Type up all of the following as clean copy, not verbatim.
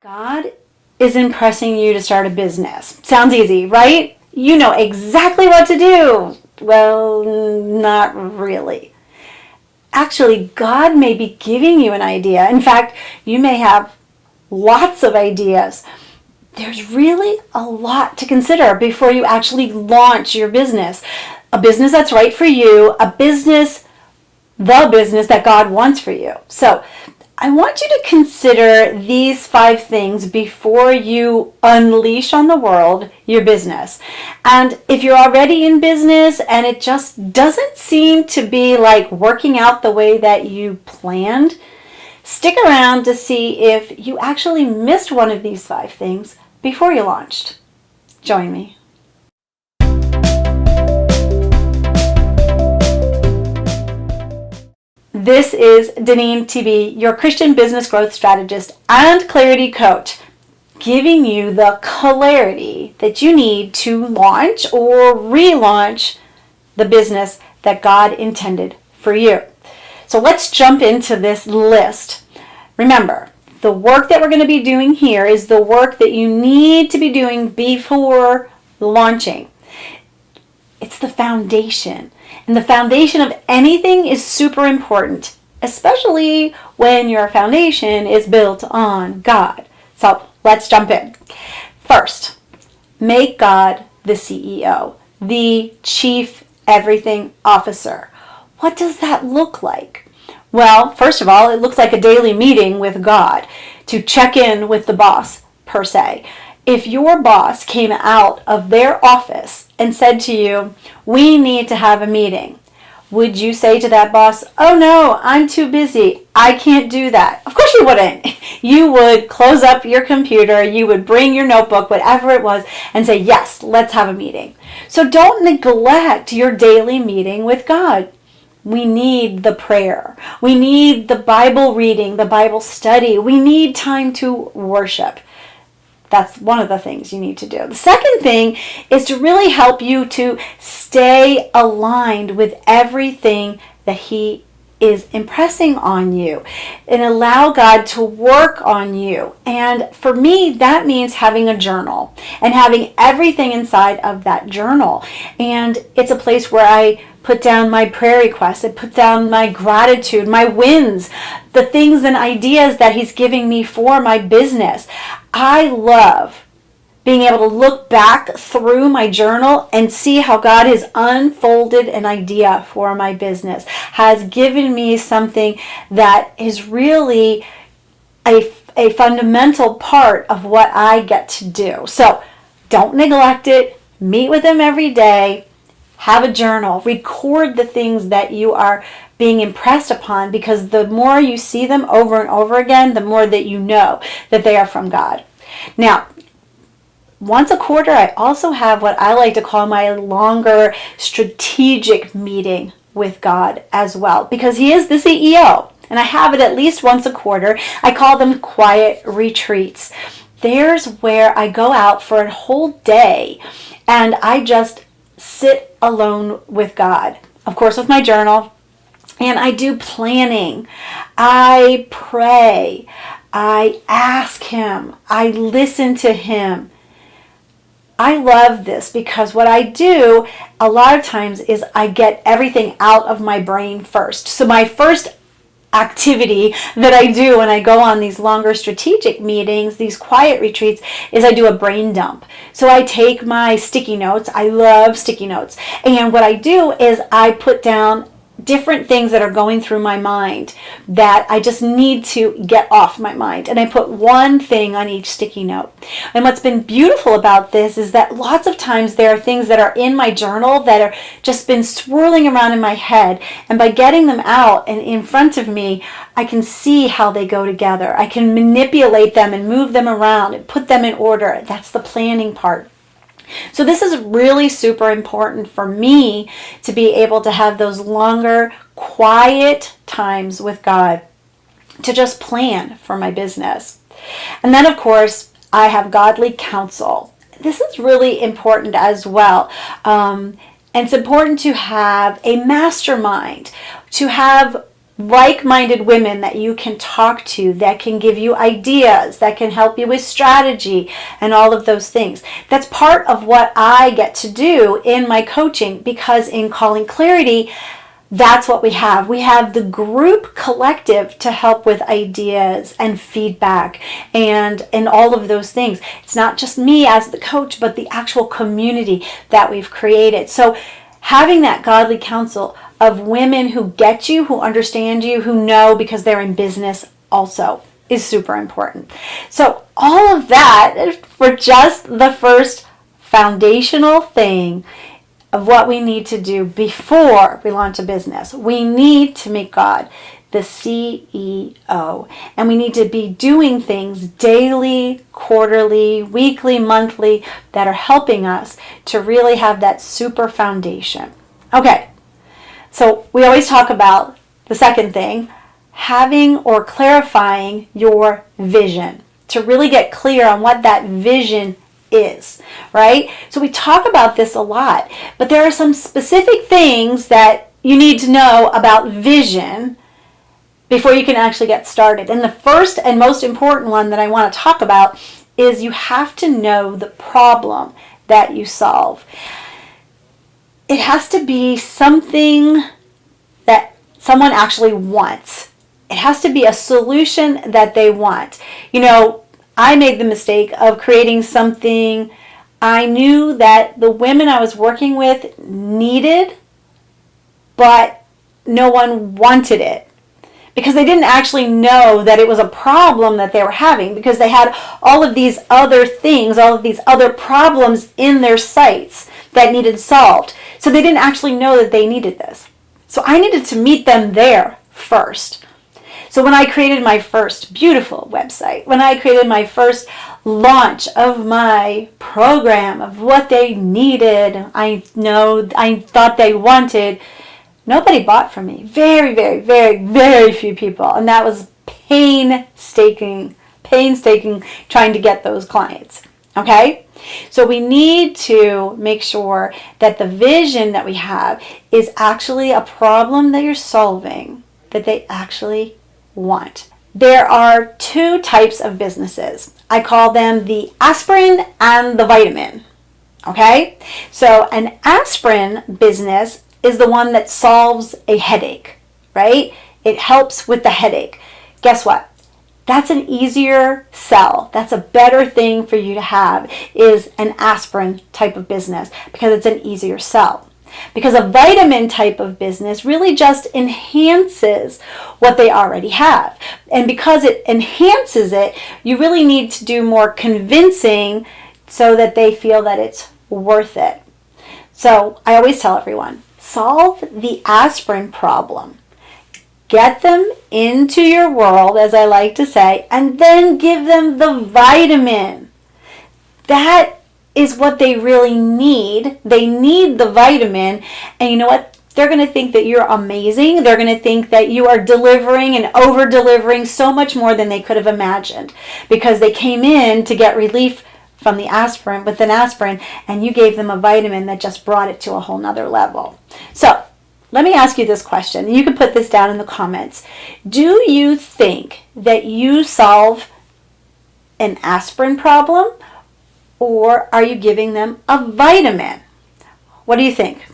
God is impressing you to start a business. Sounds easy, right? You know exactly what to do. Well, not really. Actually, God may be giving you an idea. In fact, you may have lots of ideas. There's really a lot to consider before you actually launch your business. A business that's right for you, the business that God wants for you. So I want you to consider these 5 things before you unleash on the world your business. And if you're already in business and it just doesn't seem to be like working out the way that you planned, stick around to see if you actually missed one of these 5 things before you launched. Join me. This is DeneenTB, your Christian business growth strategist and clarity coach, giving you the clarity that you need to launch or relaunch the business that God intended for you. So let's jump into this list. Remember, the work that we're going to be doing here is the work that you need to be doing before launching. It's the foundation. And the foundation of anything is super important, especially when your foundation is built on God. So let's jump in. First, make God the CEO, the Chief Everything Officer. What does that look like? Well, first of all, it looks like a daily meeting with God to check in with the boss, per se. If your boss came out of their office and said to you, "We need to have a meeting," would you say to that boss, "Oh no, I'm too busy. I can't do that"? Of course you wouldn't. You would close up your computer, you would bring your notebook, whatever it was, and say, "Yes, let's have a meeting." So don't neglect your daily meeting with God. We need the prayer. We need the Bible reading, the Bible study. We need time to worship. That's one of the things you need to do. The second thing is to really help you to stay aligned with everything that He is impressing on you and allow God to work on you. And for me, that means having a journal and having everything inside of that journal. And it's a place where I put down my prayer requests, I put down my gratitude, my wins, the things and ideas that He's giving me for my business. I love being able to look back through my journal and see how God has unfolded an idea for my business, has given me something that is really a fundamental part of what I get to do. So don't neglect it. Meet with Him every day. Have a journal. Record the things that you are being impressed upon, because the more you see them over and over again, the more that you know that they are from God. Now, once a quarter, I also have what I like to call my longer strategic meeting with God as well, because He is the CEO, and I have it at least once a quarter. I call them quiet retreats. There's where I go out for a whole day and I just sit alone with God, of course with my journal, and I do planning. I pray. I ask Him. I listen to Him. I love this because what I do a lot of times is I get everything out of my brain first. So my first activity that I do when I go on these longer strategic meetings, these quiet retreats, is I do a brain dump. So I take my sticky notes. I love sticky notes. And what I do is I put down different things that are going through my mind that I just need to get off my mind. And I put one thing on each sticky note. And what's been beautiful about this is that lots of times there are things that are in my journal that are just been swirling around in my head. And by getting them out and in front of me, I can see how they go together. I can manipulate them and move them around and put them in order. That's the planning part. So this is really super important for me to be able to have those longer, quiet times with God to just plan for my business. And then, of course, I have godly counsel. This is really important as well. And it's important to have a mastermind, to have like-minded women that you can talk to, that can give you ideas, that can help you with strategy and all of those things. That's part of what I get to do in my coaching, because in Calling Clarity, that's what we have. We have the group collective to help with ideas and feedback and all of those things. It's not just me as the coach, but the actual community that we've created. So having that godly counsel of women who get you, who understand you, who know because they're in business also is super important. So all of that for just the first foundational thing of what we need to do before we launch a business. We need to make God the CEO, and we need to be doing things daily, quarterly, weekly, monthly that are helping us to really have that super foundation. Okay, so we always talk about the second thing, having or clarifying your vision, to really get clear on what that vision is, right? So we talk about this a lot, but there are some specific things that you need to know about vision before you can actually get started. And the first and most important one that I want to talk about is you have to know the problem that you solve. It has to be something that someone actually wants. It has to be a solution that they want. You know, I made the mistake of creating something I knew that the women I was working with needed, but no one wanted it, because they didn't actually know that it was a problem that they were having, because they had all of these other things, all of these other problems in their sites that needed solved. So they didn't actually know that they needed this. So I needed to meet them there first. So when I created my first beautiful website, when I created my first launch of my program, of what they needed, I thought they wanted, nobody bought from me. Very, very, very, very few people. And that was painstaking trying to get those clients. Okay? So we need to make sure that the vision that we have is actually a problem that you're solving, that they actually want. There are two types of businesses. I call them the aspirin and the vitamin. Okay? So an aspirin business is the one that solves a headache, right? It helps with the headache. Guess what? That's an easier sell. That's a better thing for you to have, is an aspirin type of business, because it's an easier sell. Because a vitamin type of business really just enhances what they already have. And because it enhances it, you really need to do more convincing so that they feel that it's worth it. So I always tell everyone, solve the aspirin problem. Get them into your world, as I like to say, and then give them the vitamin. That is what they really need. They need the vitamin, and you know what? They're going to think that you're amazing. They're going to think that you are delivering and over-delivering so much more than they could have imagined, because they came in to get relief from the aspirin with an aspirin, and you gave them a vitamin that just brought it to a whole nother level. So let me ask you this question. You can put this down in the comments. Do you think that you solve an aspirin problem, or are you giving them a vitamin? What do you think?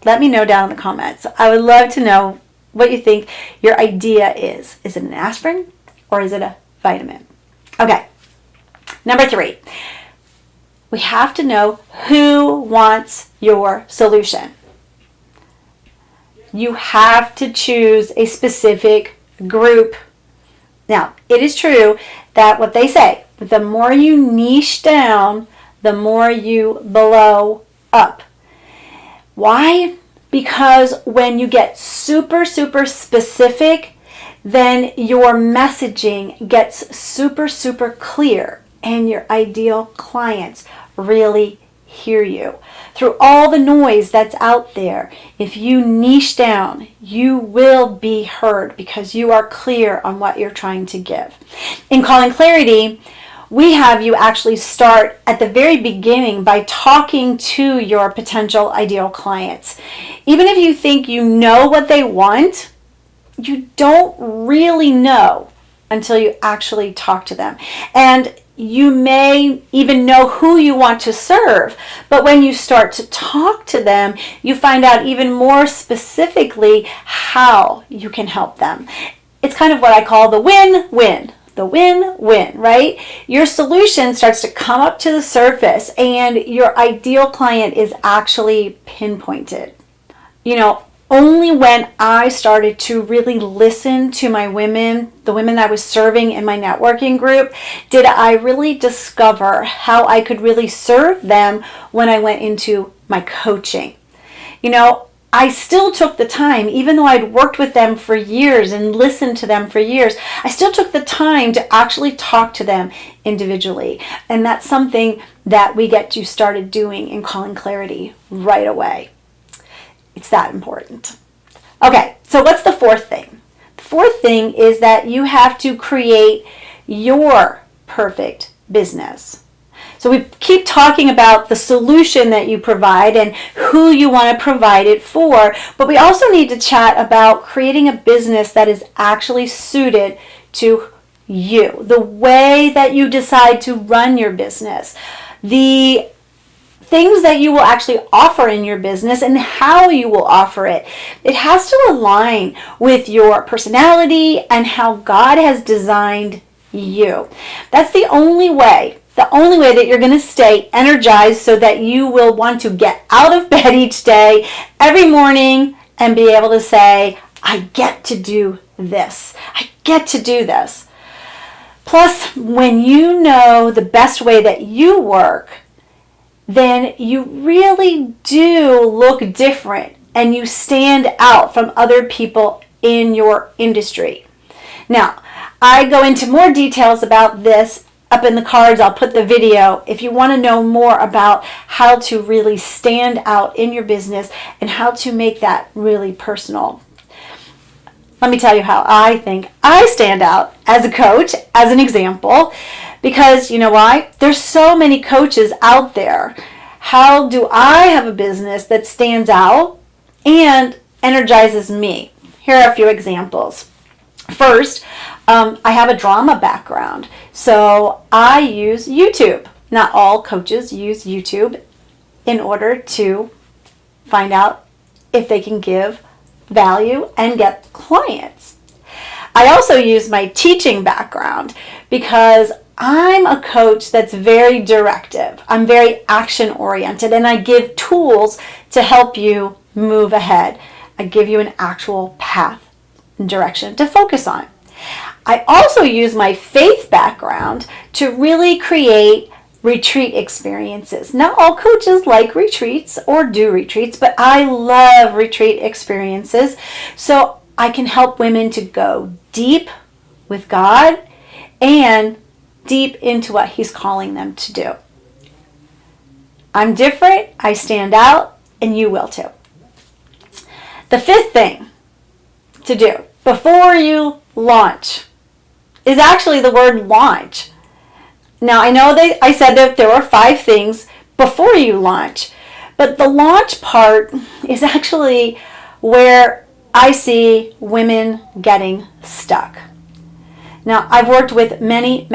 Let me know down in the comments. I would love to know what you think your idea is. Is it an aspirin or is it a vitamin? Okay. Number 3. We have to know who wants your solution. You have to choose a specific group. Now, it is true that what they say, the more you niche down, the more you blow up. Why? Because when you get super, super specific, then your messaging gets super, super clear, and your ideal clients really hear you. Through all the noise that's out there, if you niche down, you will be heard because you are clear on what you're trying to give. In Calling Clarity, we have you actually start at the very beginning by talking to your potential ideal clients. Even if you think you know what they want, you don't really know until you actually talk to them. And you may even know who you want to serve, but when you start to talk to them, you find out even more specifically how you can help them. It's kind of what I call the win-win. The win-win, right? Your solution starts to come up to the surface and your ideal client is actually pinpointed. Only when I started to really listen to my women, the women I was serving in my networking group, did I really discover how I could really serve them when I went into my coaching. I still took the time, even though I'd worked with them for years and listened to them for years, I still took the time to actually talk to them individually. And that's something that we get you started doing in Calling Clarity right away. It's that important. Okay, so what's the fourth thing? The fourth thing is that you have to create your perfect business. So we keep talking about the solution that you provide and who you want to provide it for, but we also need to chat about creating a business that is actually suited to you, the way that you decide to run your business, the things that you will actually offer in your business and how you will offer it. It has to align with your personality and how God has designed you. That's the only way that you're going to stay energized so that you will want to get out of bed each day, every morning, and be able to say, I get to do this. I get to do this. Plus, when you know the best way that you work, then you really do look different and you stand out from other people in your industry. Now, I go into more details about this up in the cards. I'll put the video if you want to know more about how to really stand out in your business and how to make that really personal. Let me tell you how I think I stand out as a coach, as an example, because you know why? There's so many coaches out there. How do I have a business that stands out and energizes me? Here are a few examples. First, I have a drama background, so I use YouTube. Not all coaches use YouTube in order to find out if they can give value and get clients. I also use my teaching background because I'm a coach that's very directive. I'm very action oriented and I give tools to help you move ahead. I give you an actual path and direction to focus on. I also use my faith background to really create retreat experiences. Not all coaches like retreats or do retreats, but I love retreat experiences. So I can help women to go deep with God and deep into what He's calling them to do. I'm different, I stand out, and you will too. The fifth thing to do before you launch is actually the word launch. Now, I know that I said that there were 5 things before you launch, but the launch part is actually where I see women getting stuck. Now, I've worked with many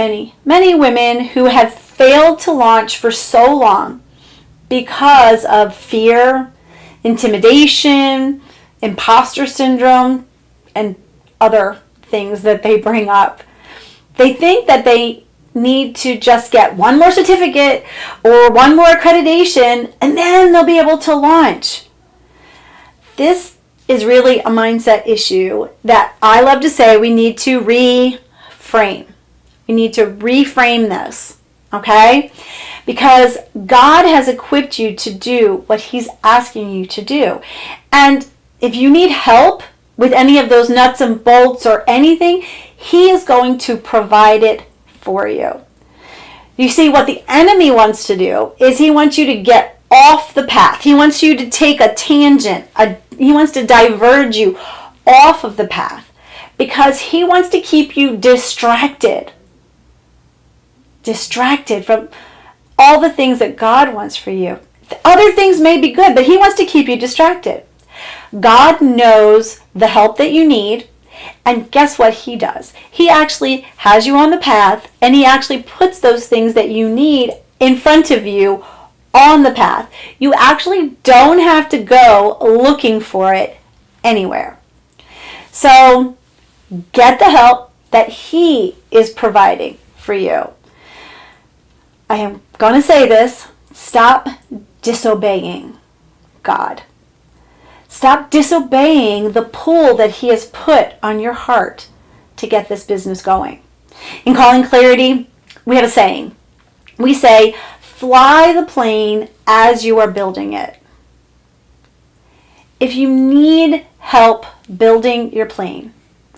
women who have failed to launch for so long because of fear, intimidation, imposter syndrome, and other things that they bring up. They think that they need to just get one more certificate or one more accreditation and then they'll be able to launch. This is really a mindset issue that I love to say we need to reframe. We need to reframe this, okay? Because God has equipped you to do what He's asking you to do. And if you need help with any of those nuts and bolts or anything, He is going to provide it for you. You see, what the enemy wants to do is he wants you to get off the path. He wants you to take a tangent. He wants to diverge you off of the path because he wants to keep you distracted. Distracted from all the things that God wants for you. Other things may be good, but he wants to keep you distracted. God knows the help that you need, And guess what he does? He actually has you on the path, and he actually puts those things that you need in front of you on the path. You actually don't have to go looking for it anywhere. So get the help that he is providing for you. I am going to say this. Stop disobeying God. Stop disobeying the pull that he has put on your heart to get this business going. In Calling Clarity, we have a saying. We say, fly the plane as you are building it. If you need help building your plane,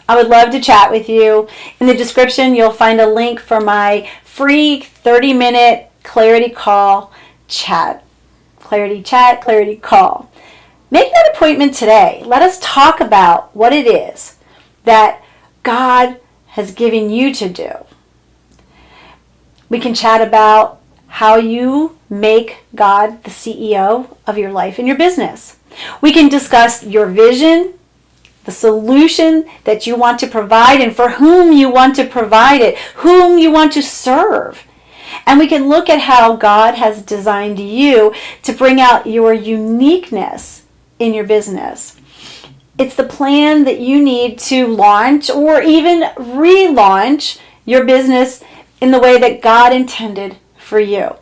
I would love to chat with you. In the description, you'll find a link for my free 30-minute clarity call chat. Clarity chat, clarity call. Make that appointment today. Let us talk about what it is that God has given you to do. We can chat about how you make God the CEO of your life and your business. We can discuss your vision, the solution that you want to provide, and for whom you want to provide it, whom you want to serve. And we can look at how God has designed you to bring out your uniqueness in your business. It's the plan that you need to launch or even relaunch your business in the way that God intended for you.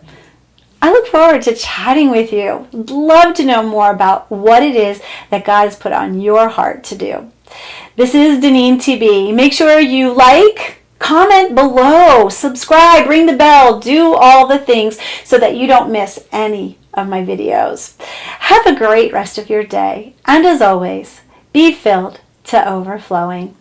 I look forward to chatting with you. I'd love to know more about what it is that God has put on your heart to do. This is DeneenTB. Make sure you like, comment below, subscribe, ring the bell, do all the things so that you don't miss any of my videos. Have a great rest of your day. And as always, be filled to overflowing.